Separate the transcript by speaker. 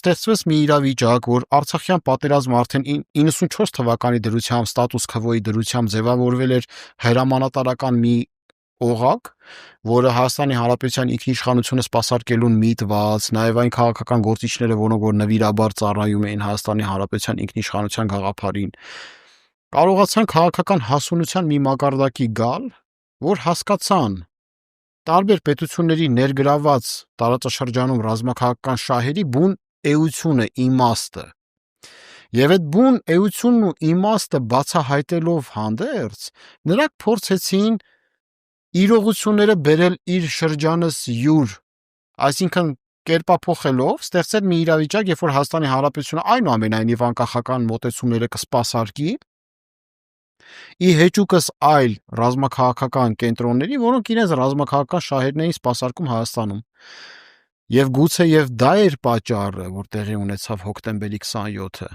Speaker 1: Ստեղծվեց մի իրավիճակ, որ Արցախյան պատերազմը արդեն 94 թվականի դրությամբ, ստատուս քվոյի դրությամբ ձևավորվել էր հրամանատարական մի օղակ, որը Հայաստանի Հանրապետության ինքնիշխանությունը սպասարկելուն միտված, նաև այն քաղաքական գործիչները, որոնք որ նվիրաբար ծառայում էին Հայաստանի Հանրապետության ինքնիշխանության գաղափարին, կարողացան քաղաքական հասունության մի մակարդակի գալ, որ հասկացան տարբեր պետությունների ներգրաված տարածաշրջանում ռազմաքաղաքական շահերի բուն էությունը, իմաստը։ Եվ այդ բուն էությունն ու իմաստը բացահայտելով հանդերձ, նրանք փորձեցին իրողությունները բերել իր շրջանս յուր, այսինքն կերպափոխելով ստեղծել մի իրավիճակ, երբ որ Հայաստանի Հանրապետությունը այնուամենայնիվ անկախական մոտեցումները կսպասարկի ի հեճուկս այլ ռազմաքաղաքական կենտրոնների, որոնք իրենց ռազմաքաղաքական շահերն էին սպասարկում Հայաստանում։ Եվ գուցե եւ դա էր պատճառը, որ տեղի ունեցավ հոկտեմբերի 27-ը,